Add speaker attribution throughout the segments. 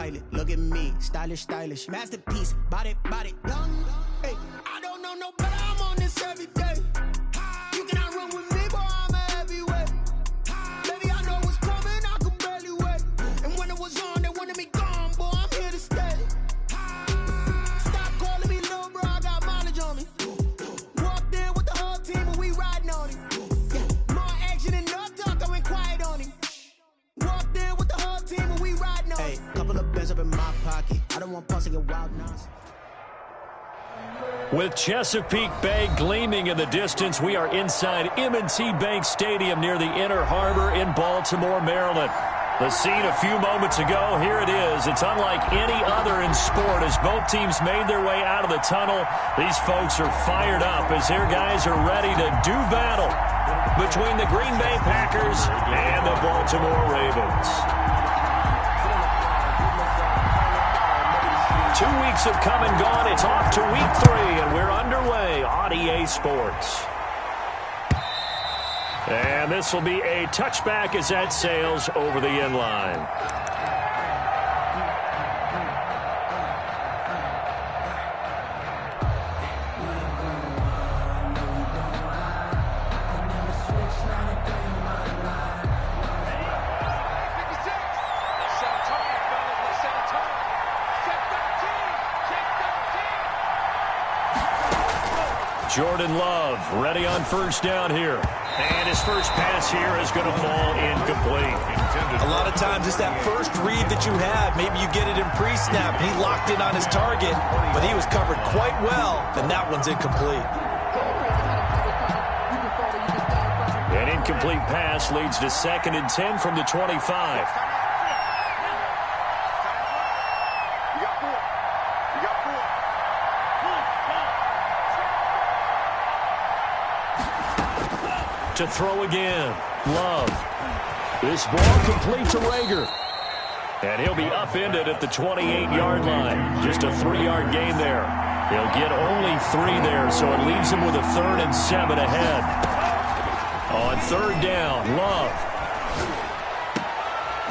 Speaker 1: pilot. Look at me, stylish, stylish. Masterpiece, body, young. Hey, I don't know no better, I'm on this every day. You cannot run with me, boy, I'm a heavyweight. Baby, I know what's coming, I could barely wait. And when it was on, they wanted me gone, boy, I'm here to stay. Stop calling me little bro, I got mileage on me. Walked in with the whole team and we riding on it. Yeah, more action and no talk, I went quiet on him. Walked in with the whole team and we riding on it. Hey, couple of bands up in my pocket. I don't want pulse to get wild nonsense.
Speaker 2: With Chesapeake Bay gleaming in the distance, we are inside M&T Bank Stadium near the Inner Harbor in Baltimore, Maryland. The scene a few moments ago, here it is. It's unlike any other in sport as both teams made their way out of the tunnel. These folks are fired up as their guys are ready to do battle between the Green Bay Packers and the Baltimore Ravens. 2 weeks have come and gone. It's off to week 3, and we're underway on EA Sports. And this will be a touchback as that sails over the end line. Jordan Love ready on first down here. And his first pass here is going to fall incomplete.
Speaker 3: A lot of times it's that first read that you have. Maybe you get it in pre-snap. He locked in on his target, but he was covered quite well, and that one's incomplete.
Speaker 2: An incomplete pass leads to 2nd and 10 from the 25. To throw again. Love. This ball complete to Rager. And he'll be upended at the 28-yard line. Just a 3-yard gain there. He'll get only 3 there, so it leaves him with a 3rd and 7 ahead. On 3rd down, Love.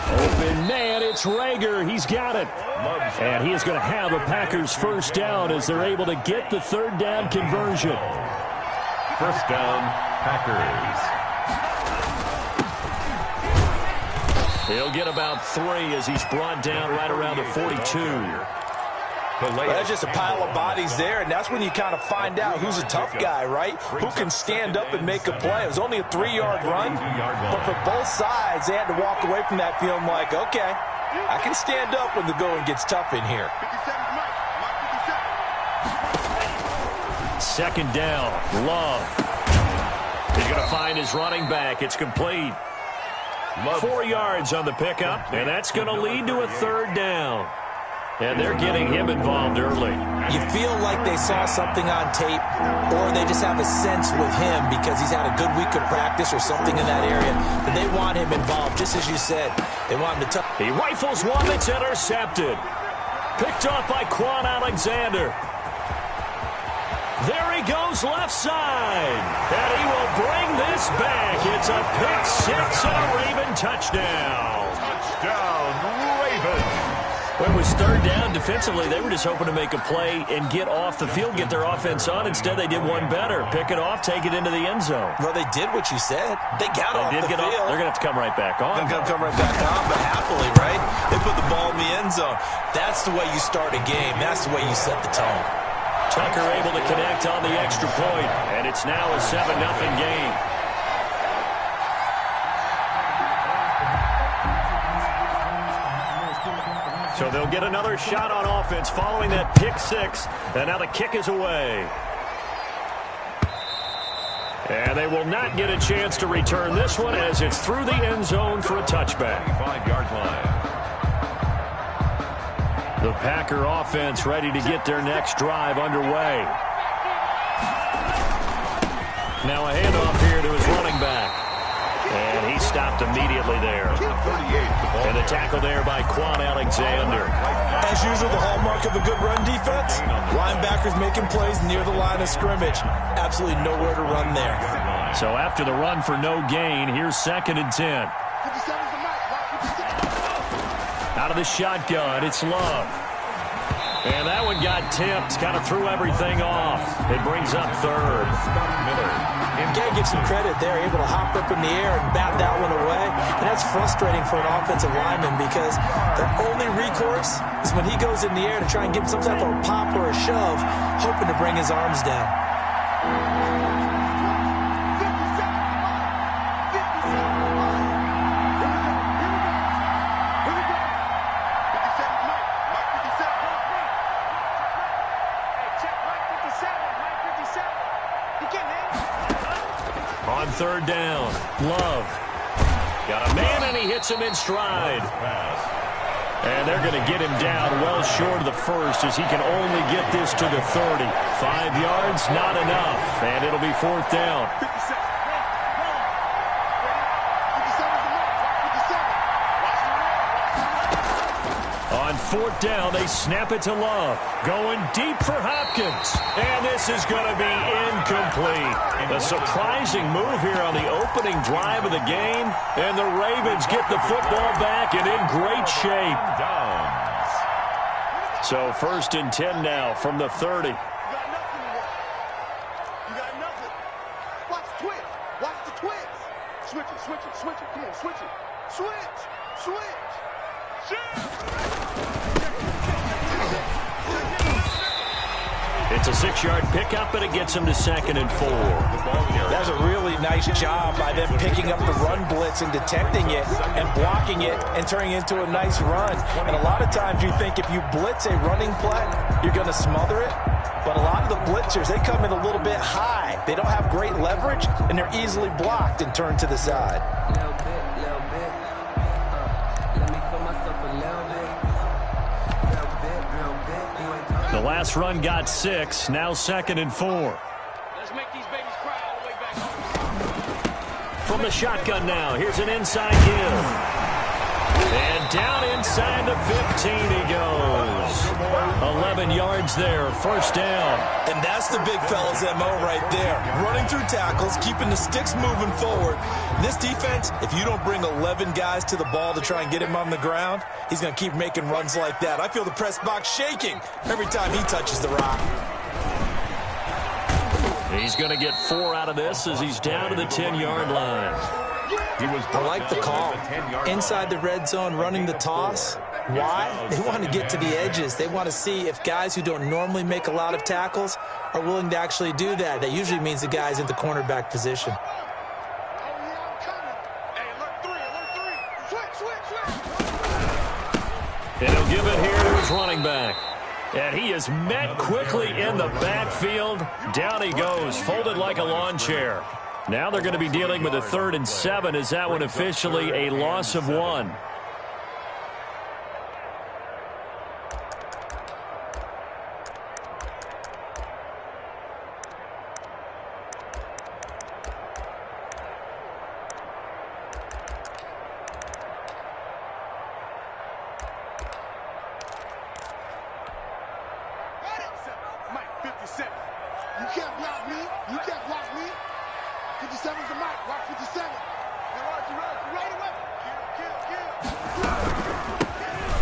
Speaker 2: Open man, it's Rager. He's got it. And he is going to have a Packers first down as they're able to get the 3rd down conversion.
Speaker 4: First down, Packers.
Speaker 2: He'll get about 3 as he's brought down right around the 42.
Speaker 3: Well, that's just a pile of bodies there, and that's when you kind of find out who's a tough guy, right? Who can stand up and make a play. It was only a 3-yard run, but for both sides, they had to walk away from that feeling like, okay, I can stand up when the going gets tough in here.
Speaker 2: 2nd down, Love. He's going to find his running back. It's complete. 4 yards on the pickup, and that's going to lead to a 3rd down. And they're getting him involved early.
Speaker 3: You feel like they saw something on tape, or they just have a sense with him because he's had a good week of practice or something in that area, that they want him involved, just as you said. They want him to touch.
Speaker 2: He rifles one that's intercepted. Picked off by Quan Alexander. There he goes left side. And he will bring this back. It's a pick 6 and a Raven touchdown.
Speaker 4: Touchdown, Ravens.
Speaker 2: When it was 3rd down defensively, they were just hoping to make a play and get off the field, get their offense on. Instead, they did one better. Pick it off, take it into the end zone.
Speaker 3: Well, they did what you said. They got off the field.
Speaker 2: They're going to have to come right back on.
Speaker 3: They're going to come right back on, but happily, right? They put the ball in the end zone. That's the way you start a game. That's the way you set the tone.
Speaker 2: Tucker able to connect on the extra point, and it's now a 7-0 game. So they'll get another shot on offense following that pick 6, and now the kick is away. And they will not get a chance to return this one as it's through the end zone for a touchback.
Speaker 4: 5-yard line.
Speaker 2: The Packer offense ready to get their next drive underway. Now a handoff here to his running back. And he stopped immediately there. And the tackle there by Quan Alexander.
Speaker 3: As usual, the hallmark of a good run defense, linebackers making plays near the line of scrimmage. Absolutely nowhere to run there.
Speaker 2: So after the run for no gain, here's 2nd and 10. Out of the shotgun, it's Love. And that one got tipped, kind of threw everything off. It brings up third.
Speaker 3: Miller. You got to give some credit there, able to hop up in the air and bat that one away. And that's frustrating for an offensive lineman because their only recourse is when he goes in the air to try and get some type of a pop or a shove, hoping to bring his arms down.
Speaker 2: On third down, Love. Got a man, and he hits him in stride. And they're going to get him down well short of the first as he can only get this to the 30. 5 yards, not enough, and it'll be fourth down. On fourth down, they snap it to Love. Going deep for Hopkins. And this is going to be incomplete. A surprising move here on the opening drive of the game. And the Ravens get the football back and in great shape. So first and 10 now from the 30.
Speaker 5: You got nothing. Watch the twitch. Watch the twitch. Switch it, switch it, switch it. Come on, switch it. Switch, switch.
Speaker 2: It's a 6-yard pickup, and it gets him to 2nd and 4.
Speaker 3: That's a really nice job by them picking up the run blitz and detecting it and blocking it and turning it into a nice run. And a lot of times you think if you blitz a running play, you're going to smother it. But a lot of the blitzers, they come in a little bit high. They don't have great leverage, and they're easily blocked and turned to the side.
Speaker 2: The last run got 6, now 2nd and 4.
Speaker 5: Let's make these babies cry all the way back home.
Speaker 2: From the shotgun now, here's an inside give. And down inside the 15 he goes. 11 yards there, first down.
Speaker 3: And that's the big fella's MO right there. Running through tackles, keeping the sticks moving forward. This defense, if you don't bring 11 guys to the ball to try and get him on the ground, he's going to keep making runs like that. I feel the press box shaking every time he touches the rock.
Speaker 2: He's going to get 4 out of this as he's down to the 10-yard line.
Speaker 3: I like the call. Inside the red zone, running the toss. Why? They want to get to the edges. They want to see if guys who don't normally make a lot of tackles are willing to actually do that. That usually means the guy's in the cornerback position.
Speaker 2: And he'll give it here to his running back. And he is met quickly in the backfield. Down he goes, folded like a lawn chair. Now they're going to be dealing with a 3rd and 7. Is that one officially a loss of 1?
Speaker 5: Mike, 57. You can't block me. You can't block me. 57's the Mike. Watch 57. Right away. Kill.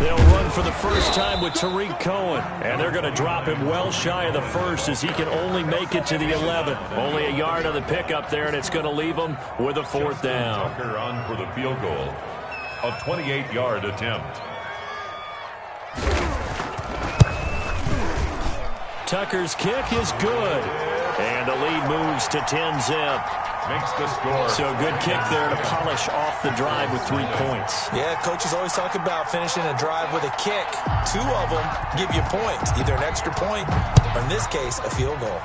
Speaker 2: They'll run for the first time with Tariq Cohen. And they're going to drop him well shy of the first as he can only make it to the 11. Only a yard on the pickup there, and it's going to leave him with a 4th down.
Speaker 4: Tucker on for the field goal. A 28-yard attempt.
Speaker 2: Tucker's kick is good. And the lead moves to 10-zip.
Speaker 4: Makes the score.
Speaker 2: So good kick there to polish off the drive with 3 points.
Speaker 3: Yeah, coaches always talk about finishing a drive with a kick. 2 of them give you points, either an extra point or, in this case, a field goal.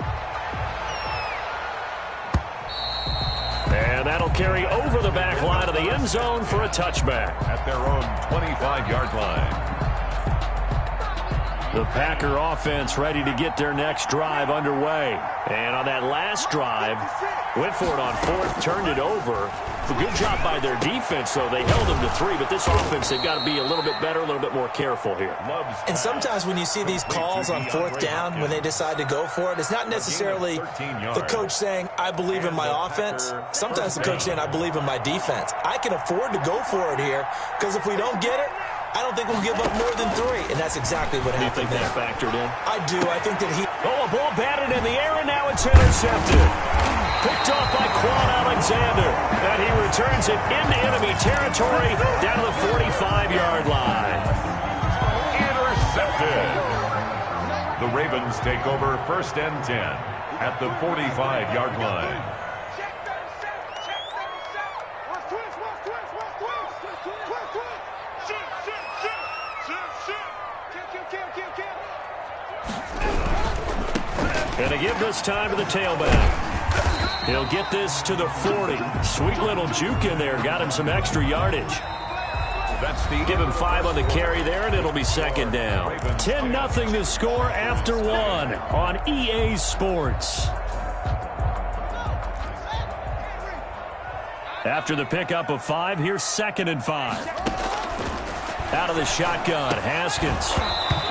Speaker 2: And that'll carry over the back line of the end zone for a touchback.
Speaker 4: At their own 25-yard line.
Speaker 2: The Packer offense ready to get their next drive underway. And on that last drive, went for it on 4th, turned it over. A good job by their defense, though. They held them to 3, but this offense, they've got to be a little bit better, a little bit more careful here.
Speaker 3: And sometimes when you see these calls on 4th down, when they decide to go for it, it's not necessarily the coach saying, I believe in my offense. Sometimes the coach saying, I believe in my defense. I can afford to go for it here because if we don't get it, I don't think we'll give up more than 3, and that's exactly what happened.
Speaker 2: Do you think that factored in?
Speaker 3: I do. I think that he...
Speaker 2: Oh, a ball batted in the air, and now it's intercepted. Picked off by Quan Alexander. And he returns it into enemy territory down to the 45-yard line.
Speaker 4: Intercepted. The Ravens take over 1st and 10 at the 45-yard line.
Speaker 2: And to give this time to the tailback. He'll get this to the 40. Sweet little juke in there. Got him some extra yardage. Give him 5 on the carry there, and it'll be 2nd down. 10-0 to score after 1 on EA Sports. After the pickup of 5, here's 2nd and 5. Out of the shotgun, Haskins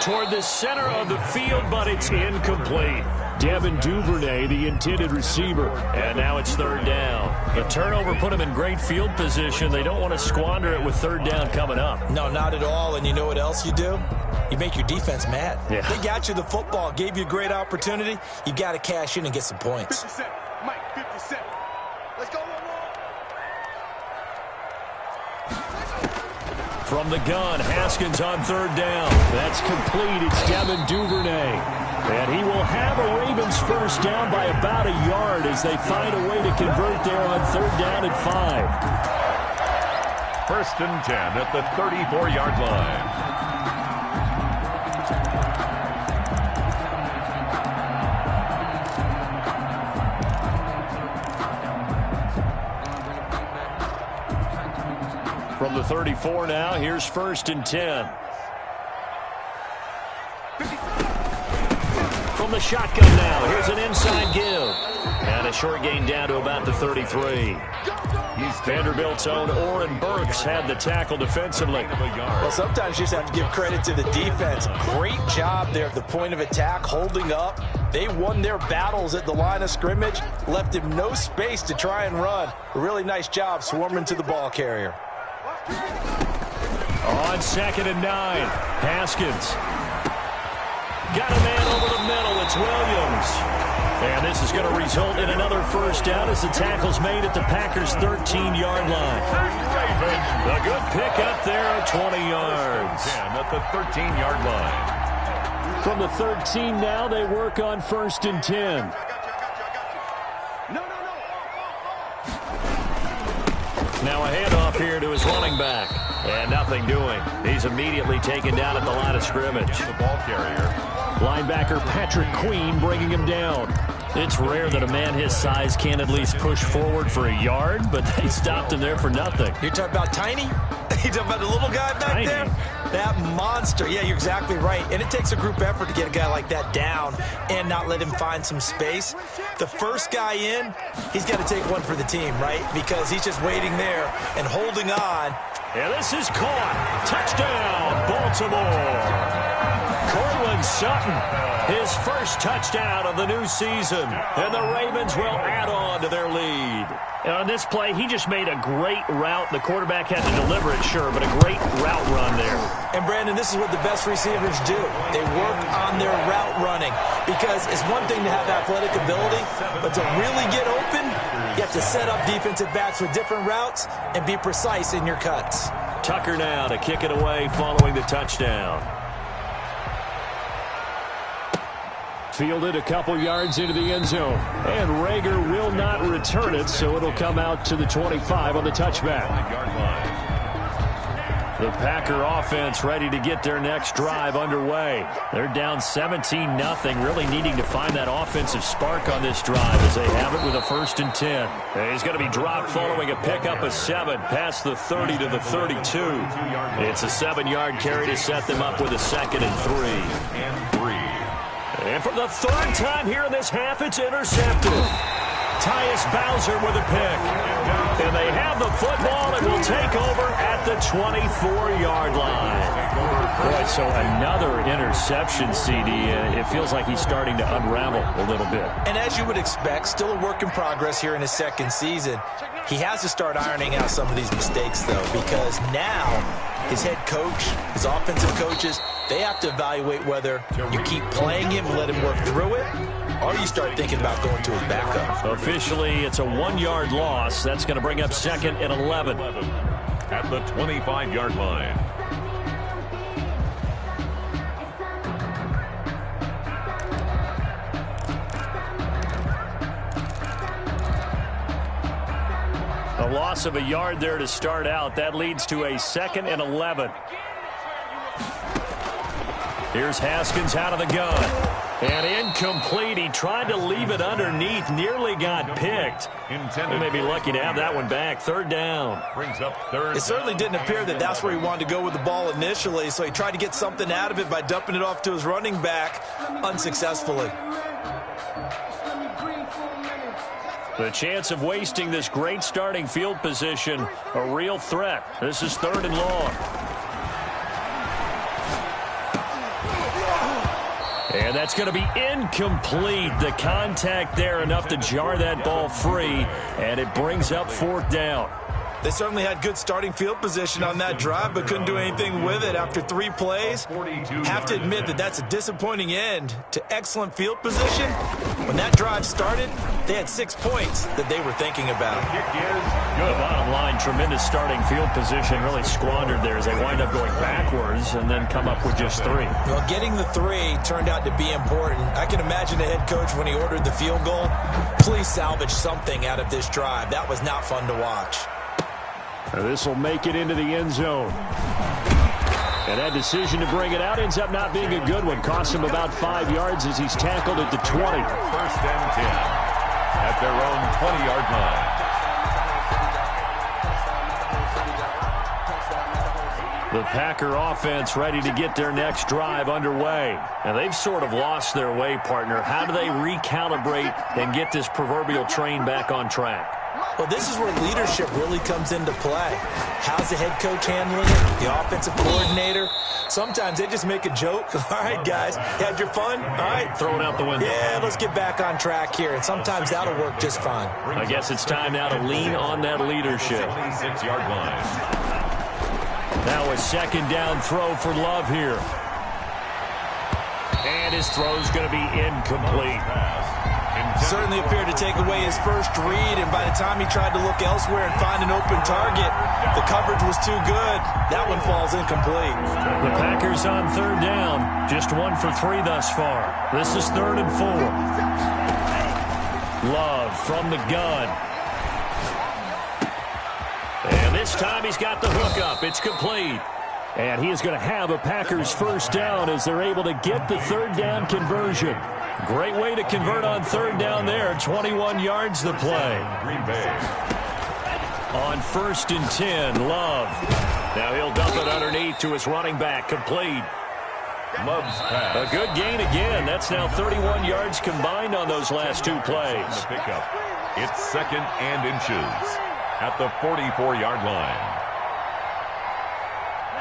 Speaker 2: toward the center of the field, but it's incomplete. Devin Duvernay, the intended receiver. And now it's 3rd down. The turnover put him in great field position. They don't want to squander it with 3rd down coming up.
Speaker 3: No, not at all. And you know what else you do? You make your defense mad.
Speaker 2: Yeah.
Speaker 3: They got you the football, gave you a great opportunity. You got to cash in and get some points.
Speaker 5: 57. Mike, 57. Let's go.
Speaker 2: From the gun, Haskins on 3rd down. That's complete. It's Devin Duvernay. And he will have a Ravens 1st down by about a yard as they find a way to convert there on 3rd down and 5.
Speaker 4: 1st and 10 at the 34-yard line.
Speaker 2: From the 34 now, here's 1st and 10. From the shotgun now, here's an inside give. And a short gain down to about the 33. Vanderbilt's own Oren Burks had the tackle defensively.
Speaker 3: Well, sometimes you just have to give credit to the defense. Great job there at the point of attack, holding up. They won their battles at the line of scrimmage, left him no space to try and run. A really nice job swarming to the ball carrier.
Speaker 2: On 2nd and 9, Haskins. Got a man over the middle. It's Williams. And this is going to result in another 1st down as the tackle's made at the Packers' 13-yard line. A good pickup there at 20 yards.
Speaker 4: 10 at the 13-yard line.
Speaker 2: From the 13 now, they work on 1st and 10. Now a handoff here to his running back. And nothing doing. He's immediately taken down at the line of scrimmage.
Speaker 4: The ball carrier.
Speaker 2: Linebacker Patrick Queen bringing him down. It's rare that a man his size can't at least push forward for a yard, but they stopped him there for nothing.
Speaker 3: You're talking about Tiny? You're talking about the little guy back
Speaker 2: Tiny.
Speaker 3: there? That monster. Yeah, you're exactly right. And it takes a group effort to get a guy like that down and not let him find some space. The first guy in, he's got to take one for the team, right? Because he's just waiting there and holding on.
Speaker 2: And this is caught. Touchdown, Baltimore. Cortland Sutton, his 1st touchdown of the new season. And the Ravens will add on to their lead. And on this play, he just made a great route. The quarterback had to deliver it, sure, but a great route run there.
Speaker 3: And, Brandon, this is what the best receivers do. They work on their route running. Because it's one thing to have athletic ability, but to really get open, you have to set up defensive backs with different routes and be precise in your cuts.
Speaker 2: Tucker now to kick it away following the touchdown. Fielded a couple yards into the end zone. And Rager will not return it, so it'll come out to the 25 on the touchback. The Packer offense ready to get their next drive underway. They're down 17-0, really needing to find that offensive spark on this drive as they have it with a 1st and 10. And he's going to be dropped following a pickup of 7 past the 30 to the 32. It's a 7-yard carry to set them up with a 2nd and 3. And for the 3rd time here in this half, it's intercepted. Tyus Bowser with a pick. And they have the football and will take over at the 24-yard line. Boy, so another interception, CD. It feels like he's starting to unravel a little bit.
Speaker 3: And as you would expect, still a work in progress here in his 2nd season. He has to start ironing out some of these mistakes, though, because now his head coach, his offensive coaches, they have to evaluate whether you keep playing him and let him work through it, or you start thinking about going to his backup.
Speaker 2: Officially, it's a 1-yard loss. That's going to bring up 2nd and 11.
Speaker 4: At the 25-yard line.
Speaker 2: A loss of a yard there to start out. That leads to a 2nd and 11. Here's Haskins out of the gun. And incomplete. He tried to leave it underneath. Nearly got picked. They may be lucky to have that one back. 3rd down.
Speaker 4: Brings up 3rd.
Speaker 3: It certainly didn't appear that that's where he wanted to go with the ball initially, so he tried to get something out of it by dumping it off to his running back unsuccessfully.
Speaker 2: The chance of wasting this great starting field position, a real threat. This is 3rd and long. And that's going to be incomplete. The contact there enough to jar that ball free, and it brings up 4th down.
Speaker 3: They certainly had good starting field position on that drive, but couldn't do anything with it after 3 plays. Have to admit that that's a disappointing end to excellent field position. When that drive started, they had 6 points that they were thinking about.
Speaker 2: Good. Bottom line, tremendous starting field position, really squandered there as they wind up going backwards and then come up with just 3.
Speaker 3: Well, getting the 3 turned out to be important. I can imagine the head coach when he ordered the field goal. Please salvage something out of this drive. That was not fun to watch.
Speaker 2: This will make it into the end zone. And that decision to bring it out ends up not being a good one. Costs him about 5 yards as he's tackled at the 20.
Speaker 4: 1st and 10 at their own 20-yard line.
Speaker 2: The Packer offense ready to get their next drive underway. And they've sort of lost their way, partner. How do they recalibrate and get this proverbial train back on track?
Speaker 3: Well, this is where leadership really comes into play. How's the head coach handling it? The offensive coordinator? Sometimes they just make a joke. All right, guys, had your fun? All right.
Speaker 2: Throw it out the window.
Speaker 3: Yeah, let's get back on track here. And sometimes that'll work just fine.
Speaker 2: I guess it's time now to lean on that leadership.
Speaker 4: 76-yard line.
Speaker 2: Now a 2nd down throw for Love here. And his throw's going to be incomplete.
Speaker 3: Certainly appeared to take away his first read, and by the time he tried to look elsewhere and find an open target, the coverage was too good. That one falls incomplete.
Speaker 2: The Packers on 3rd down. Just 1 for 3 thus far. This is 3rd and 4. Love from the gun. And this time he's got the hook up. It's complete. And he is going to have a Packers 1st down as they're able to get the 3rd down conversion. Great way to convert on 3rd down there. 21 yards the play.
Speaker 4: Green Bay.
Speaker 2: On 1st and 10, Love. Now he'll dump it underneath to his running back. Complete.
Speaker 4: Love's pass.
Speaker 2: A good gain again. That's now 31 yards combined on those last 2 plays.
Speaker 4: The pickup. It's 2nd and inches at the 44-yard line.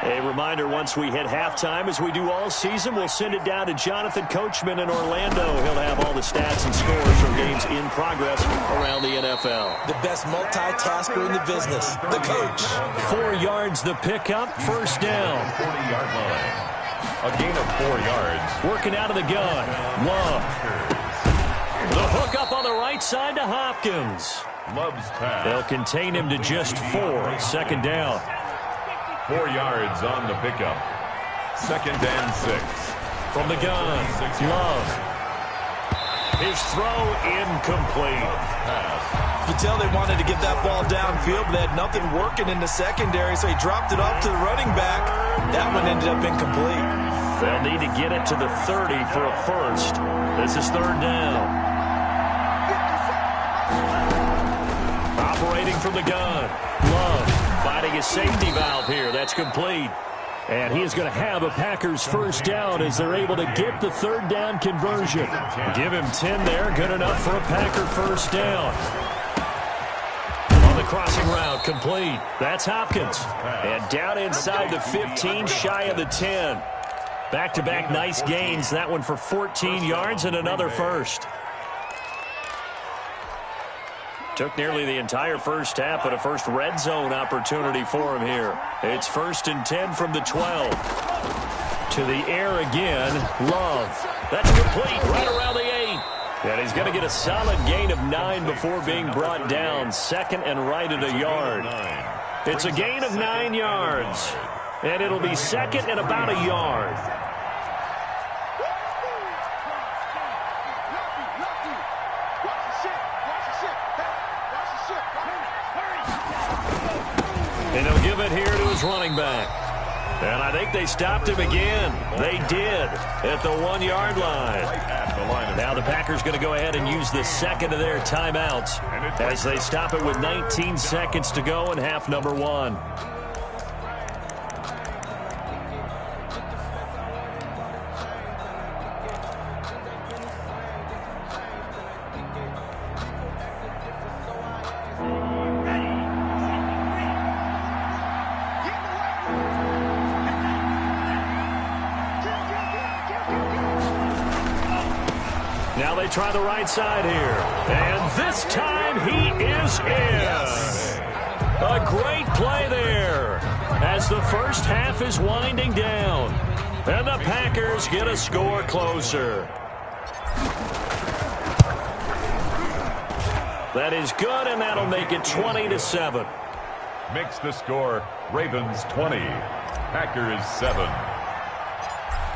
Speaker 2: A reminder, once we hit halftime, as we do all season, we'll send it down to Jonathan Coachman in Orlando. He'll have all the stats and scores from games in progress around the NFL.
Speaker 3: The best multitasker in the business, the coach.
Speaker 2: 4 yards the pickup, 1st down.
Speaker 4: 40-yard line. A gain of 4 yards.
Speaker 2: Working out of the gun. Love. The hook up on the right side to Hopkins.
Speaker 4: Love's pass.
Speaker 2: They'll contain him to just 4. 2nd down.
Speaker 4: 4 yards on the pickup. 2nd and 6.
Speaker 2: From the gun, Love. His throw incomplete.
Speaker 3: You can tell they wanted to get that ball downfield, but they had nothing working in the secondary, so he dropped it off to the running back. That one ended up incomplete.
Speaker 2: They'll need to get it to the 30 for a 1st. This is 3rd down. Operating from the gun, Love. Finding his safety valve here. That's complete. And he is going to have a Packers 1st down as they're able to get the 3rd down conversion. Give him 10 there. Good enough for a Packer 1st down. On the crossing route, complete. That's Hopkins. And down inside the 15, shy of the 10. Back-to-back nice gains. That one for 14 yards and another 1st. Took nearly the entire first half, but a first red zone opportunity for him here. It's 1st and 10 from the 12. To the air again, Love. That's complete right around the 8. And he's going to get a solid gain of 9 before being brought down. 2nd and right at a yard. It's a gain of 9 yards. And it'll be 2nd and about a yard. And he'll give it here to his running back. And I think they stopped him again. They did at the 1-yard line. Now the Packers going to go ahead and use the second of their timeouts as they stop it with 19 seconds to go in half number 1. Now they try the right side here. And this time he is in. A great play there as the first half is winding down. And the Packers get a score closer. That is good, and that'll make it 20-7.
Speaker 4: Makes the score Ravens 20, Packers 7.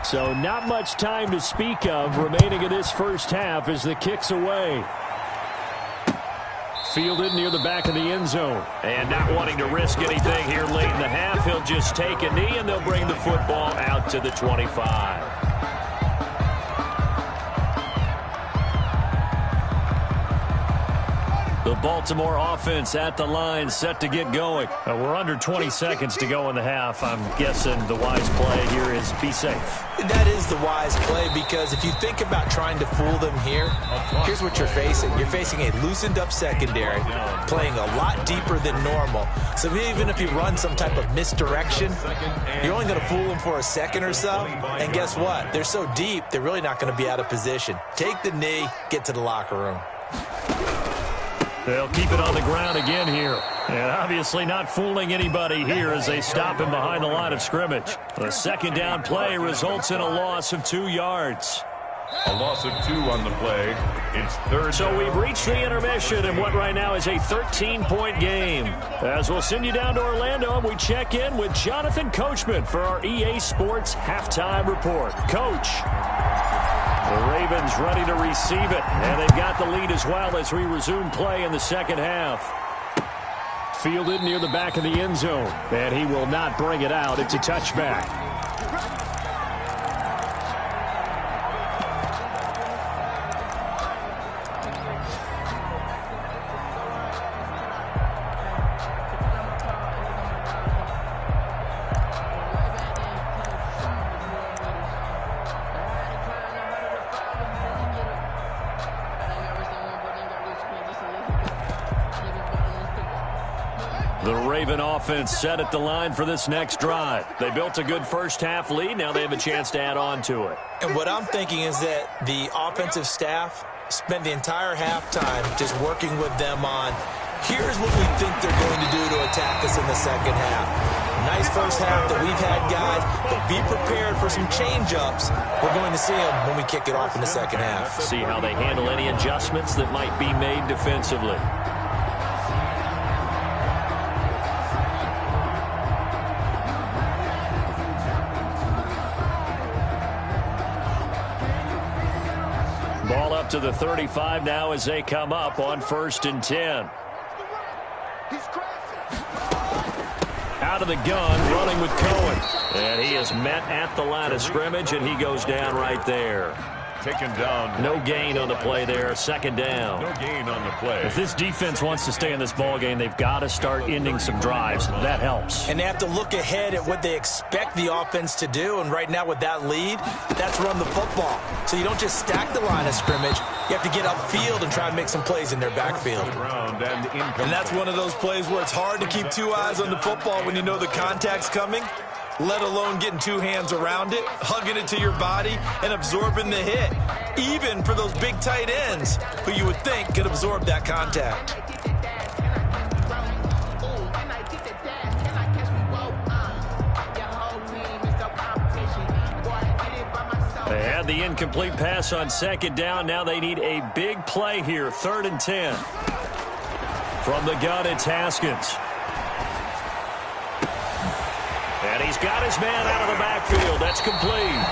Speaker 2: So not much time to speak of remaining in this first half as the kick's away. Fielded near the back of the end zone. And not wanting to risk anything here late in the half, he'll just take a knee and they'll bring the football out to the 25. The Baltimore offense at the line, set to get going. We're under 20 seconds to go in the half. I'm guessing the wise play here is be safe.
Speaker 3: That is the wise play, because if you think about trying to fool them here, here's what you're facing. You're facing a loosened up secondary, playing a lot deeper than normal. So even if you run some type of misdirection, you're only going to fool them for a second or so. And guess what? They're so deep, they're really not going to be out of position. Take the knee, get to the locker room.
Speaker 2: They'll keep it on the ground again here. And obviously not fooling anybody here as they stop him behind the line of scrimmage. The second down play results in a loss of 2 yards.
Speaker 4: A loss of 2 on the play. It's third.
Speaker 2: So we've reached the intermission in what right now is a 13-point game. As we'll send you down to Orlando, we check in with Jonathan Coachman for our EA Sports Halftime Report. Coach. The Ravens ready to receive it, and they've got the lead as well as we resume play in the second half. Fielded near the back of the end zone, and he will not bring it out. It's a touchback. The Raven offense set at the line for this next drive. They built a good first half lead. Now they have a chance to add on to it.
Speaker 3: And what I'm thinking is that the offensive staff spent the entire halftime just working with them on, here's what we think they're going to do to attack us in the second half. Nice first half that we've had, guys, but be prepared for some change-ups. We're going to see them when we kick it off in the second half.
Speaker 2: See how they handle any adjustments that might be made defensively. Ball up to the 35 now as they come up on 1st and 10. Out of the gun, running with Cohen. And he is met at the line of scrimmage, and he goes down right there.
Speaker 4: Taken down.
Speaker 2: No gain on the play there. Second down.
Speaker 4: No gain on the play.
Speaker 2: If this defense wants to stay in this ball game, they've got to start ending some drives. That helps.
Speaker 3: And they have to look ahead at what they expect the offense to do. And right now with that lead, that's run the football. So you don't just stack the line of scrimmage. You have to get upfield and try and make some plays in their backfield.
Speaker 4: And
Speaker 3: that's one of those plays where it's hard to keep 2 eyes on the football when you know the contact's coming, let alone getting 2 hands around it, hugging it to your body, and absorbing the hit. Even for those big tight ends who you would think could absorb that contact.
Speaker 2: They had the incomplete pass on second down. Now they need a big play here. 3rd and 10. From the gun, it's Haskins. And he's got his man out of the backfield. That's complete.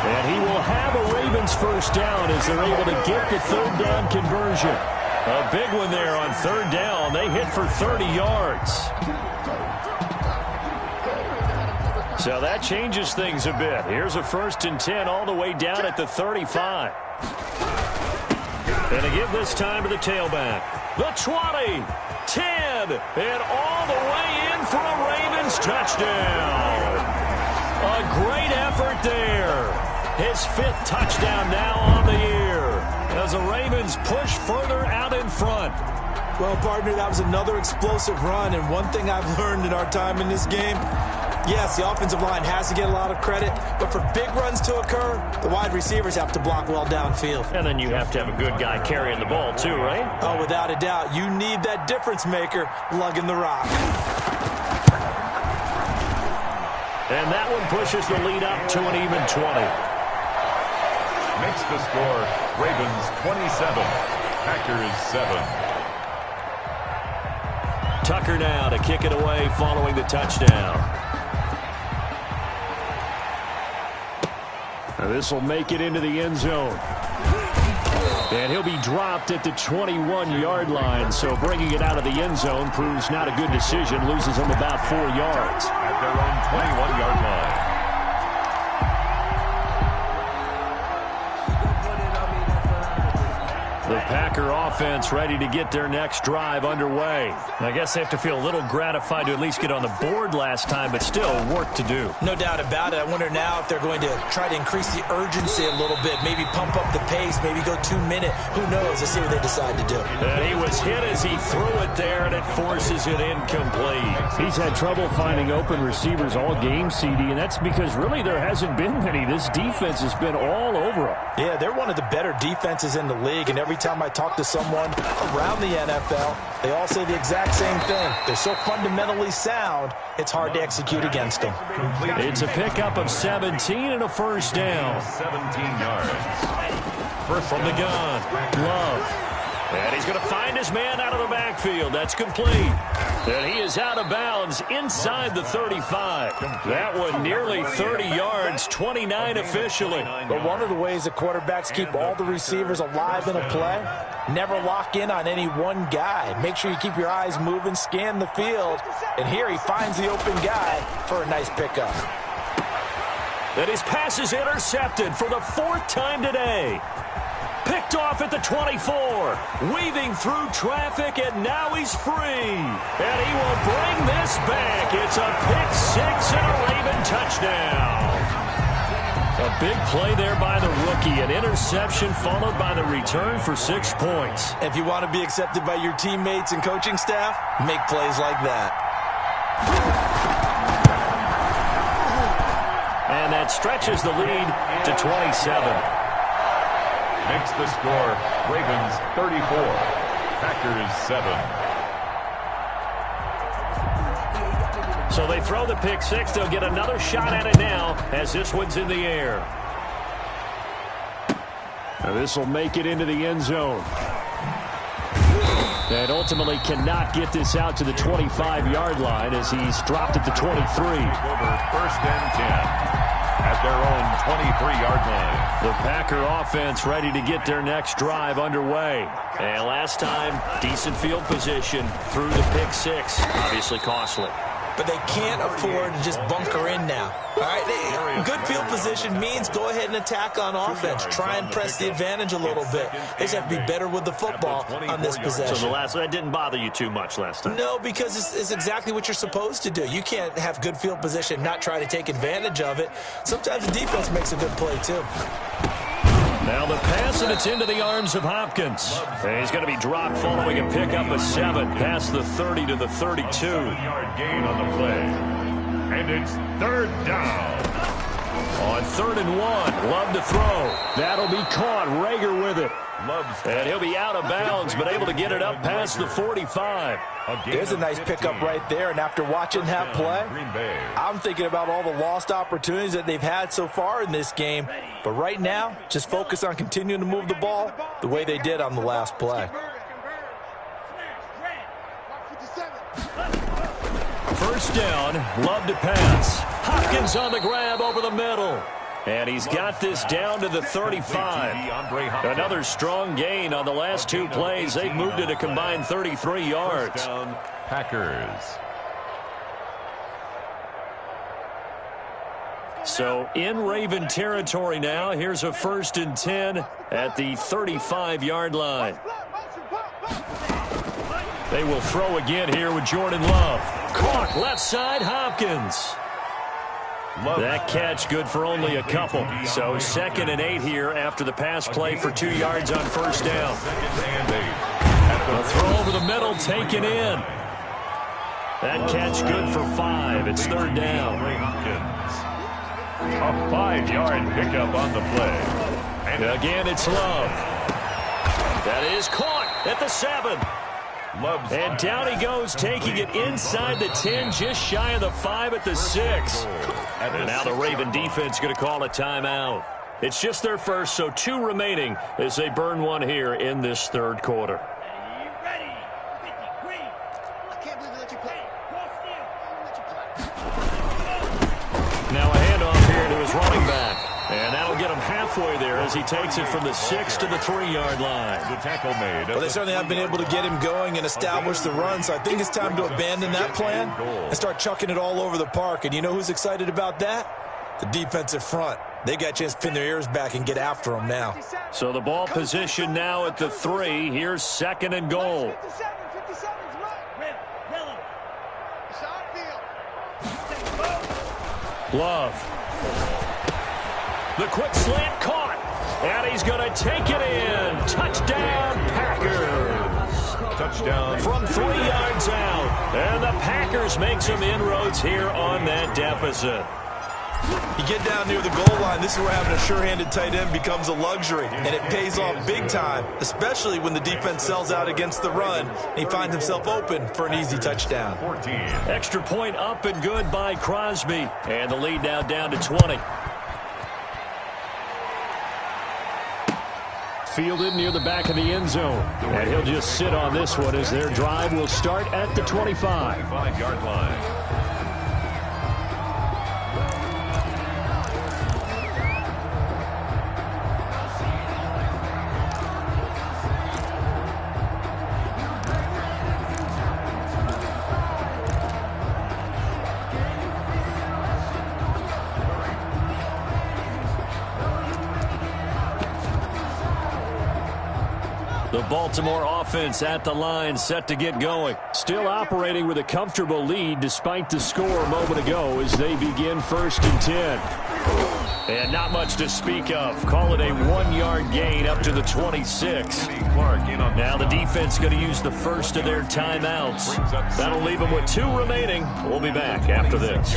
Speaker 2: And he will have a Ravens first down as they're able to get the 3rd down conversion. A big one there on 3rd down. They hit for 30 yards. So that changes things a bit. Here's a 1st and 10 all the way down at the 35. And to give this time to the tailback. The 20, 10, and all the way in for a Ravens touchdown. A great effort there. His 5th touchdown now on the year as the Ravens push further out in front.
Speaker 3: Well, partner, that was another explosive run, and one thing I've learned in our time in this game, yes, the offensive line has to get a lot of credit, but for big runs to occur, the wide receivers have to block well downfield.
Speaker 2: And then you have to have a good guy carrying the ball too, right?
Speaker 3: Oh, without a doubt. You need that difference maker lugging the rock.
Speaker 2: And that one pushes the lead up to an even 20.
Speaker 4: Makes the score Ravens 27, Packers 7.
Speaker 2: Tucker now to kick it away following the touchdown. Now this will make it into the end zone. And he'll be dropped at the 21-yard line, so bringing it out of the end zone proves not a good decision. Loses him about 4 yards.
Speaker 4: At their own 21-yard line.
Speaker 2: The Packer offense ready to get their next drive underway. I guess they have to feel a little gratified to at least get on the board last time, but still work to do.
Speaker 3: No doubt about it. I wonder now if they're going to try to increase the urgency a little bit, maybe pump up the pace, maybe go 2-minute. Who knows? Let's see what they decide to do.
Speaker 2: And he was hit as he threw it there, and it forces it incomplete.
Speaker 6: He's had trouble finding open receivers all game, CD, and that's because really there hasn't been many. This defense has been all over him.
Speaker 3: Yeah, they're one of the better defenses in the league, and every time I talk to someone around the NFL, they all say the exact same thing. They're so fundamentally sound, it's hard to execute against them.
Speaker 2: It's a pickup of 17 and a first down.
Speaker 4: 17 yards.
Speaker 2: First from the gun, Love. And he's going to find his man out of the backfield. That's complete. And he is out of bounds inside the 35. That one nearly 30 yards, 29 officially.
Speaker 3: But one of the ways the quarterbacks keep all the receivers alive in a play, never lock in on any one guy. Make sure you keep your eyes moving, scan the field. And here he finds the open guy for a nice pickup.
Speaker 2: And his pass is intercepted for the 4th time today. Picked off at the 24, weaving through traffic, and now he's free. And he will bring this back. It's a pick 6 and a Raven touchdown. A big play there by the rookie. An interception followed by the return for 6 points.
Speaker 3: If you want to be accepted by your teammates and coaching staff, make plays like that.
Speaker 2: And that stretches the lead to 27.
Speaker 4: Makes the score Ravens 34, Packers 7.
Speaker 2: So they throw the pick 6. They'll get another shot at it now as this one's in the air.
Speaker 6: Now this will make it into the end zone.
Speaker 2: And ultimately cannot get this out to the 25-yard line as he's dropped at the 23.
Speaker 4: Over 1st and 10. At their own 23-yard line.
Speaker 2: The Packer offense ready to get their next drive underway. And last time, decent field position through the pick 6. Obviously costly.
Speaker 3: But they can't afford to just bunker in now. All right, good field position means go ahead and attack on offense. Try and press the advantage a little bit. They just have to be better with the football on this possession.
Speaker 2: So that didn't bother you too much last time?
Speaker 3: No, because it's exactly what you're supposed to do. You can't have good field position, not try to take advantage of it. Sometimes the defense makes a good play, too.
Speaker 2: Now the pass, and it's into the arms of Hopkins. And he's going to be dropped following a pickup of 7 past the 30 to the 32.
Speaker 4: 7-yard gain on the play. And it's 3rd down.
Speaker 2: On 3rd and 1, Love to throw. That'll be caught. Rager with it. And he'll be out of bounds, but able to get it up past the 45.
Speaker 3: There's a nice pickup right there, and after watching that play, I'm thinking about all the lost opportunities that they've had so far in this game. But right now, just focus on continuing to move the ball the way they did on the last play.
Speaker 2: First down, Love to pass. Hopkins on the grab over the middle. And he's got this down to the 35. Another strong gain on the last 2 plays. They've moved it a combined 33 yards.
Speaker 4: Packers.
Speaker 2: So in Raven territory now. Here's a 1st and 10 at the 35-yard line. They will throw again here with Jordan Love. Caught left side, Hopkins. That catch good for only a couple. So 2nd and 8 here after the pass play for 2 yards on 1st down. A throw over the middle taken in. That catch good for 5. It's 3rd down.
Speaker 4: A 5-yard pickup on the play.
Speaker 2: And again, it's Love. That is caught at the 7. And down he goes, taking it inside the 10, just shy of the 5 at the 6. And now the Raven defense going to call a timeout. It's just their first, so 2 remaining as they burn one here in this 3rd quarter. Now a handoff here to his running back. And that'll get him halfway there as he takes it from the 6 to the 3-yard line.
Speaker 4: The tackle made.
Speaker 3: Well, they certainly have been able to get him going and establish the run, so I think it's time to abandon that plan and start chucking it all over the park. And you know who's excited about that? The defensive front. They got a chance to pin their ears back and get after him now.
Speaker 2: So the ball position now at the 3. Here's 2nd and goal. Love. The quick slant caught. And he's going to take it in. Touchdown, Packers.
Speaker 4: Touchdown.
Speaker 2: From 3 yards out. And the Packers make some inroads here on that deficit.
Speaker 3: You get down near the goal line, this is where having a sure-handed tight end becomes a luxury, and it pays off big time, especially when the defense sells out against the run, and he finds himself open for an easy touchdown.
Speaker 4: 14.
Speaker 2: Extra point up and good by Crosby, and the lead now down to 20. Fielded near the back of the end zone, and he'll just sit on this one as their drive will start at the 25.
Speaker 4: 5-yard line.
Speaker 2: The Baltimore offense at the line, set to get going. Still operating with a comfortable lead despite the score a moment ago as they begin 1st and 10. And not much to speak of. Call it a 1-yard gain up to the 26. Now the defense going to use the first of their timeouts. That'll leave them with 2 remaining. We'll be back after this.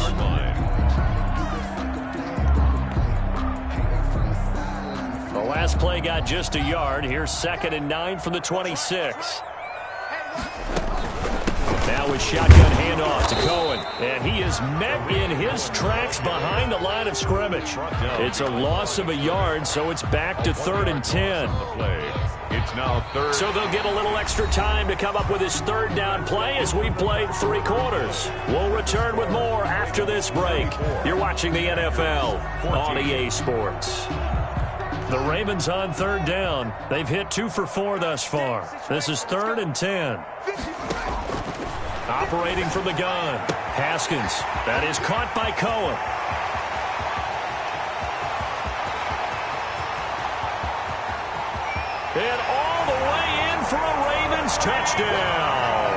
Speaker 2: The last play got just a yard. Here's 2nd and 9 from the 26. Now with shotgun handoff to Cohen. And he is met in his tracks behind the line of scrimmage. It's a loss of a yard, so it's back to 3rd and 10.
Speaker 4: It's now 3rd.
Speaker 2: So they'll get a little extra time to come up with his 3rd down play as we've played 3 quarters. We'll return with more after this break. You're watching the NFL on EA Sports. The Ravens on 3rd down. They've hit 2 for 4 thus far. This is 3rd and 10. Operating from the gun. Haskins. That is caught by Cohen. And all the way in for a Ravens touchdown.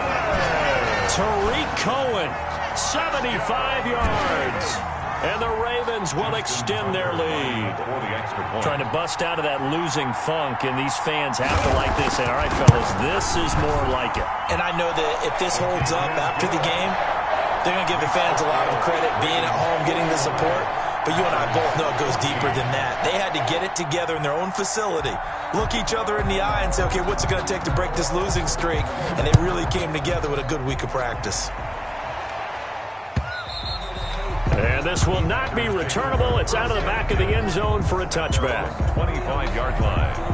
Speaker 2: Tariq Cohen, 75 yards. And the Ravens will extend their lead. Trying to bust out of that losing funk, and these fans have to like this. And all right, fellas, this is more like it.
Speaker 3: And I know that if this holds up after the game, they're going to give the fans a lot of credit being at home, getting the support. but you and I both know it goes deeper than that. They had to get it together in their own facility, look each other in the eye and say, okay, what's it going to take to break this losing streak? And they really came together with a good week of practice.
Speaker 2: And this will not be returnable. It's out of the back of the end zone for a touchback.
Speaker 4: 25-yard line.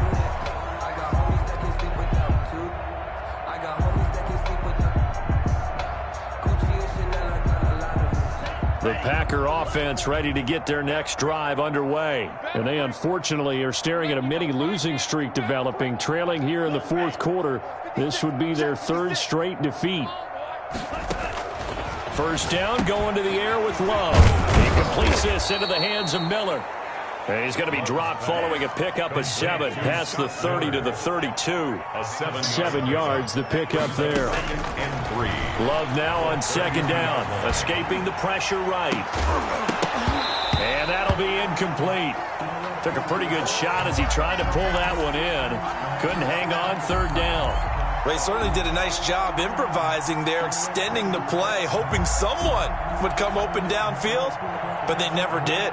Speaker 2: The Packer offense ready to get their next drive underway. And they unfortunately are staring at a mini losing streak developing, trailing here in the fourth quarter. This would be their third straight defeat. First down, going to the air with Love. He completes this into the hands of Miller. And he's going to be dropped following a pickup of 7 past the 30 to the 32. 7 yards, the pickup there. Love now on second down, escaping the pressure right. And that'll be incomplete. Took a pretty good shot as he tried to pull that one in. Couldn't hang on third down.
Speaker 3: They certainly did a nice job improvising there, extending the play, hoping someone would come open downfield, but they never did.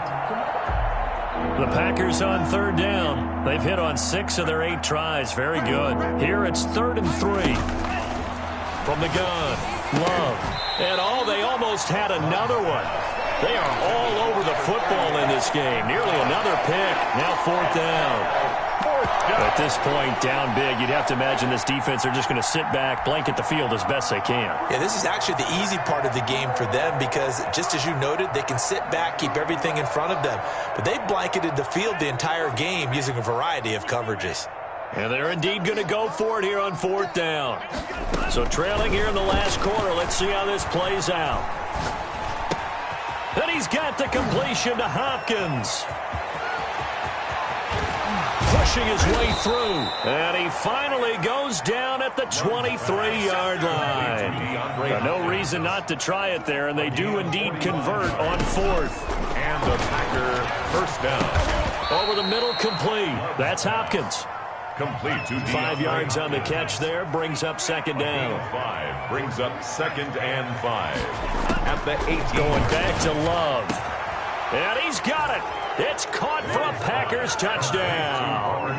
Speaker 2: The Packers on third down. They've hit on 6 of their 8 tries. Very good. Here it's 3rd and 3. From the gun, Love. And they almost had another one. They are all over the football in this game. Nearly another pick. Now 4th down. At this point, down big, you'd have to imagine this defense are just going to sit back, blanket the field as best they can.
Speaker 3: Yeah, this is actually the easy part of the game for them because, just as you noted, they can sit back, keep everything in front of them. But they blanketed the field the entire game using a variety of coverages.
Speaker 2: And they're indeed going to go for it here on 4th down. So trailing here in the last quarter, let's see how this plays out. And he's got the completion to Hopkins. Pushing his way through. And he finally goes down at the 23-yard line. No reason not to try it there, and they do indeed convert on 4th.
Speaker 4: And the Packer first down.
Speaker 2: Over the middle, complete. That's Hopkins.
Speaker 4: Complete to
Speaker 2: 5 yards on the catch there, brings up second down.
Speaker 4: 5 brings up 2nd and 5. At the 18.
Speaker 2: Going back to Love. And he's got it. It's caught for a Packers touchdown.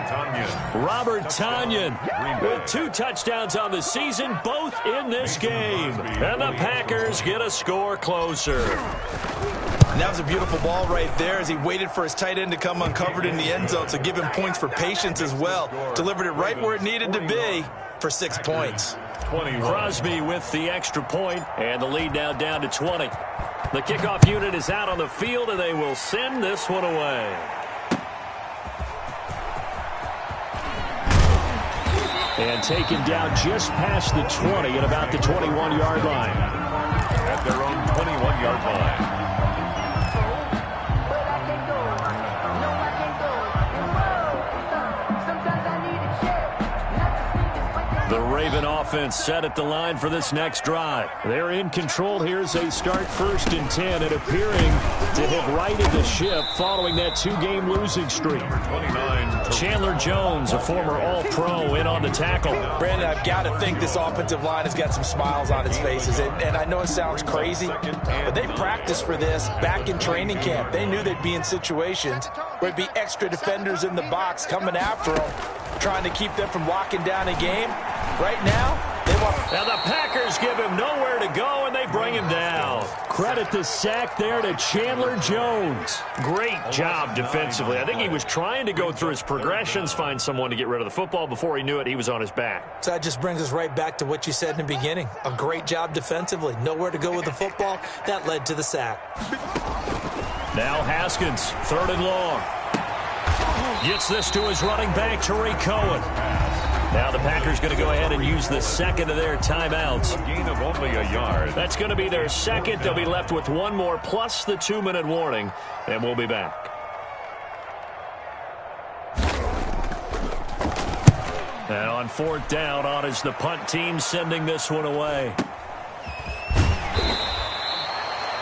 Speaker 2: Robert Tonyan with 2 touchdowns on the season, both in this game. And the Packers get a score closer.
Speaker 3: And that was a beautiful ball right there as he waited for his tight end to come uncovered in the end zone, so give him points for patience as well. Delivered it right where it needed to be for 6 points.
Speaker 2: Crosby with the extra point, and the lead now down to 20. The kickoff unit is out on the field, and they will send this one away. And taken down just past the 20 at about the 21-yard line.
Speaker 4: At their own 21-yard line.
Speaker 2: The Raven offense set at the line for this next drive. They're in control here as they start 1st and 10 and appearing to have righted the ship following that 2-game losing streak. Chandler Jones, a former All-Pro, in on the tackle.
Speaker 3: Brandon, I've got to think this offensive line has got some smiles on its faces. And I know it sounds crazy, but they practiced for this back in training camp. They knew they'd be in situations where it'd be extra defenders in the box coming after them, trying to keep them from locking down a game. Right now, they want...
Speaker 2: Now the Packers give him nowhere to go, and they bring him down. Credit the sack there to Chandler Jones. Great job defensively. I think he was trying to go through his progressions, find someone to get rid of the football. Before he knew it, he was on his back.
Speaker 3: So that just brings us right back to what you said in the beginning. A great job defensively. Nowhere to go with the football. That led to the sack.
Speaker 2: Now Haskins, 3rd and long. Gets this to his running back, Tariq Cohen. Now the Packers going to go ahead and use the second of their timeouts.
Speaker 4: A gain of only a yard.
Speaker 2: That's going to be their second. They'll be left with 1 more plus the 2-minute warning, and we'll be back. And on 4th down, on is the punt team sending this one away.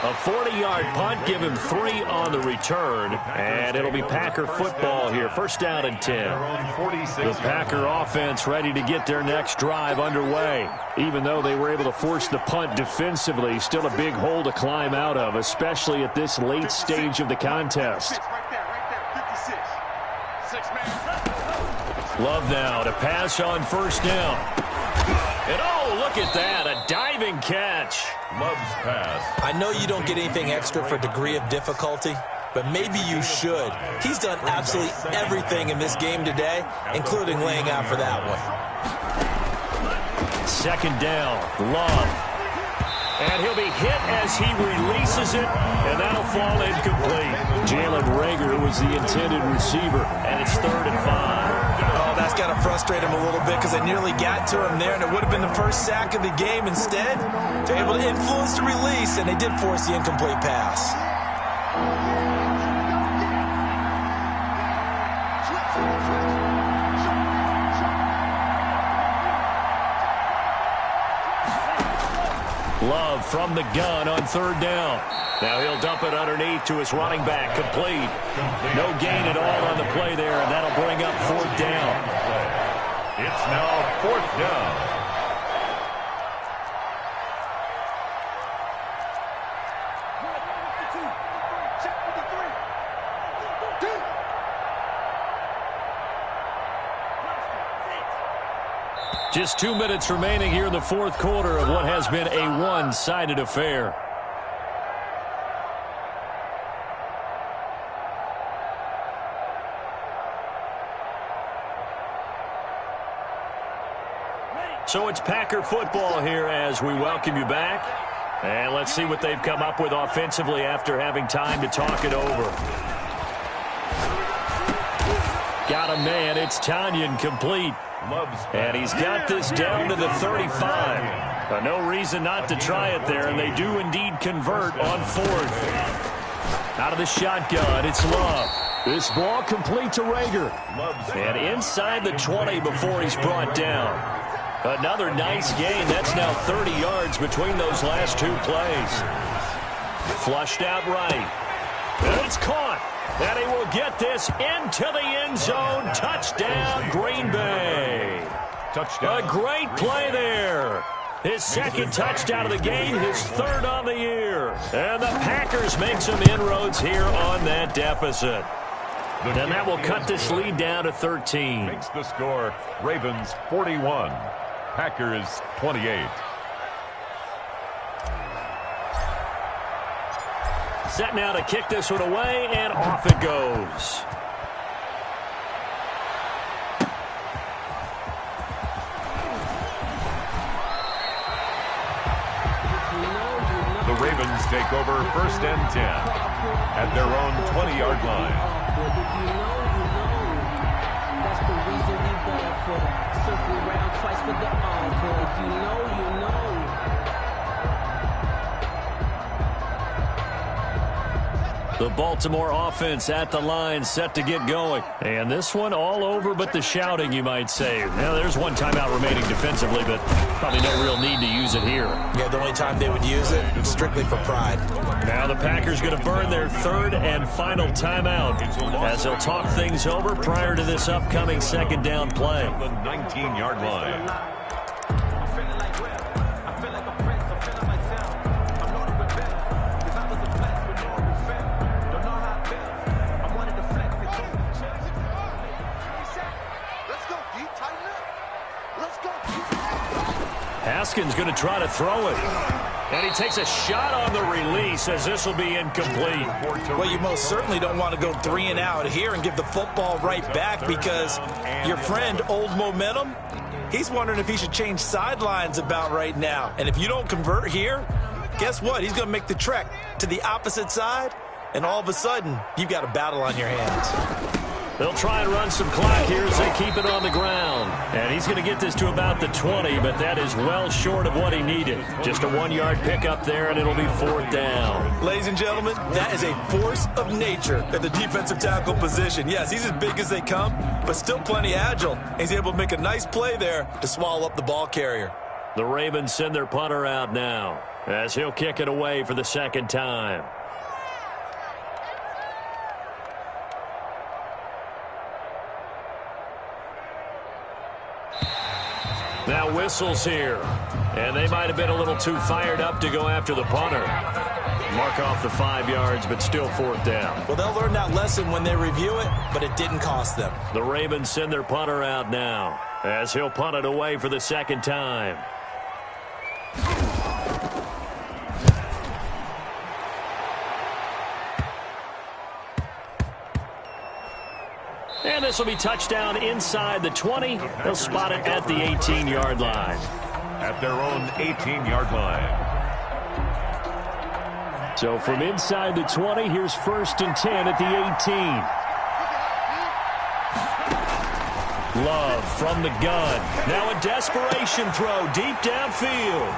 Speaker 2: A 40-yard punt, give him 3 on the return, and it'll be Packer football here. First down and 10. The Packer offense ready to get their next drive underway. Even though they were able to force the punt defensively, still a big hole to climb out of, especially at this late stage of the contest. Love now to pass on first down. And oh, look at that, a diving catch.
Speaker 4: Love's pass.
Speaker 3: I know you don't get anything extra for degree of difficulty, but maybe you should. He's done absolutely everything in this game today, including laying out for that one.
Speaker 2: Second down, Love. And he'll be hit as he releases it, and that'll fall incomplete. Jalen Reagor was the intended receiver, and it's 3rd and 5.
Speaker 3: Oh, that's got to frustrate him a little bit because they nearly got to him there, and it would have been the first sack of the game. Instead, they're able to influence the release, and they did force the incomplete pass.
Speaker 2: Love from the gun on 3rd down. Now he'll dump it underneath to his running back. Complete. No gain at all on the play there, and that'll bring up 4th down.
Speaker 4: It's now 4th down.
Speaker 2: Just 2 minutes remaining here in the 4th quarter of what has been a one-sided affair. So it's Packer football here as we welcome you back. And let's see what they've come up with offensively after having time to talk it over. Got a man. It's Tonyan complete. And he's got this down to the 35. No reason not to try it there, and they do indeed convert on 4th. Out of the shotgun, it's Love. This ball complete to Reagor. And inside the 20 before he's brought down. Another nice gain. That's now 30 yards between those last 2 plays. Flushed out right. And it's caught. And he will get this into the end zone. Touchdown, Green Bay.
Speaker 4: Touchdown.
Speaker 2: A great play there. His 2nd touchdown of the game, his 3rd on the year. And the Packers make some inroads here on that deficit. And that will cut this lead down to 13.
Speaker 4: Makes the score Ravens 41, Packers 28.
Speaker 2: Set now to kick this one away, and off it goes.
Speaker 4: The Ravens take over 1st and 10 at their own 20-yard line.
Speaker 7: That's the reason we ball for. Circle around twice for the encore. If you know, you know.
Speaker 2: The Baltimore offense at the line, set to get going. And this one all over but the shouting, you might say. Now, there's one timeout remaining defensively, but probably no real need to use it here.
Speaker 3: Yeah, the only time they would use it, strictly for pride.
Speaker 2: Now the Packers going to burn their 3rd and final timeout as they'll talk things over prior to this upcoming 2nd down play.
Speaker 4: The 19-yard line.
Speaker 2: Haskins going to try to throw it. And he takes a shot on the release as this will be incomplete.
Speaker 3: Well, you most certainly don't want to go 3 and out here and give the football right back because your friend, Old Momentum, he's wondering if he should change sidelines about right now. And if you don't convert here, guess what? He's going to make the trek to the opposite side, and all of a sudden, you've got a battle on your hands.
Speaker 2: They'll try and run some clock here as they keep it on the ground. And he's going to get this to about the 20, but that is well short of what he needed. Just a 1-yard pickup there, and it'll be 4th down.
Speaker 3: Ladies and gentlemen, that is a force of nature at the defensive tackle position. Yes, he's as big as they come, but still plenty agile. He's able to make a nice play there to swallow up the ball carrier.
Speaker 2: The Ravens send their punter out now. as he'll kick it away for the second time. Now whistles here, and they might have been a little too fired up to go after the punter. Mark off the 5 yards, but still fourth down.
Speaker 3: Well, they'll learn that lesson when they review it, but it didn't cost them.
Speaker 2: The Ravens send their punter out now, as he'll punt it away for the second time. And this will be touchdown inside the 20. They'll spot it at the 18-yard line.
Speaker 4: At their own 18-yard line.
Speaker 6: So from inside the 20, here's 1st and 10 at the 18. Love from the gun.
Speaker 2: Now a desperation throw deep downfield.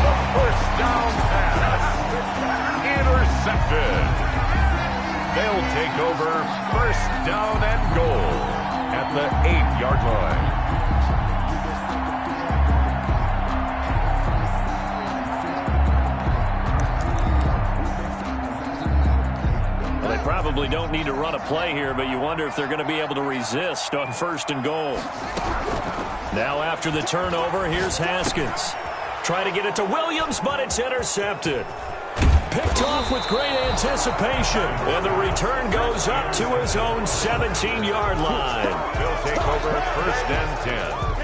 Speaker 4: The first down pass. Intercepted. They'll take over 1st down and goal at the 8-yard line.
Speaker 2: They probably don't need to run a play here, but you wonder if they're going to be able to resist on 1st and goal. Now after the turnover, here's Haskins. Try to get it to Williams, but it's intercepted. Picked off with great anticipation, and the return goes up to his own 17-yard line.
Speaker 4: They'll take over 1st and 10.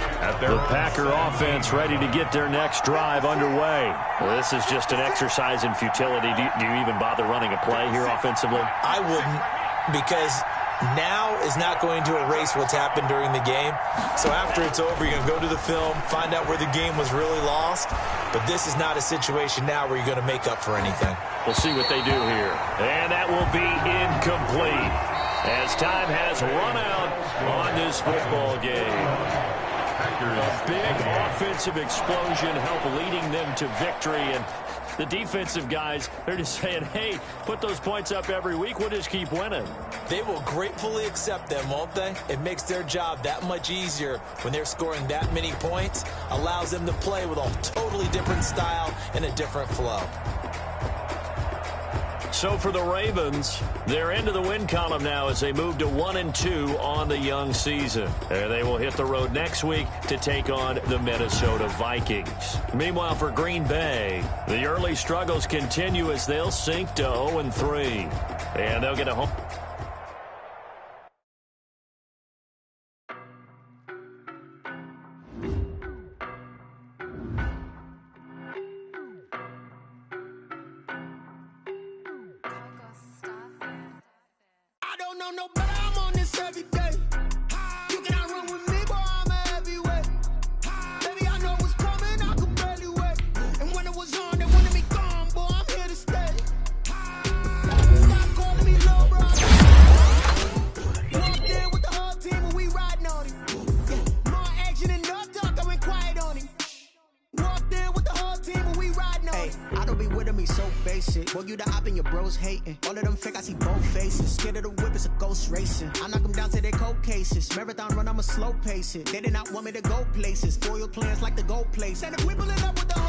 Speaker 2: The Packer offense ready to get their next drive underway. Well, this is just an exercise in futility. Do you even bother running a play here offensively?
Speaker 3: I wouldn't, because now is not going to erase what's happened during the game. So after it's over, you're going to go to the film, find out where the game was really lost. But this is not a situation now where you're going to make up for anything.
Speaker 2: We'll see what they do here. And that will be incomplete, as time has run out on this football game. A big offensive explosion help leading them to victory. And the defensive guys, they're just saying, hey, put those points up every week. We'll just keep winning.
Speaker 3: They will gratefully accept them, won't they? It makes their job that much easier when they're scoring that many points. Allows them to play with a totally different style and a different flow.
Speaker 2: So for the Ravens, they're into the win column now as they move to 1-2 on the young season. And they will hit the road next week to take on the Minnesota Vikings. Meanwhile, for Green Bay, the early struggles continue as they'll sink to 0-3. And they'll get a home.
Speaker 1: No, but I'm on this every day. You cannot run with me, boy, I'm a heavyweight. Baby, I know what's coming, I could barely wait. And when it was on, they wanted me gone, boy, I'm here to stay. Stop calling me low, bro. Walked in with the whole team and we riding on him. More action and no talk, I went quiet on him. Walked in with the whole team and we riding on him.
Speaker 8: I don't be with him, he's so basic. Boy, you the op and your bros hating. All of them fake, I see both faces. Scared of the whip, it's a ghost racing. I knock them down to their cold cases. Marathon run, I'ma slow pace it. They did not want me to go places. Foil plans like the gold place.
Speaker 1: And if we pull it up with the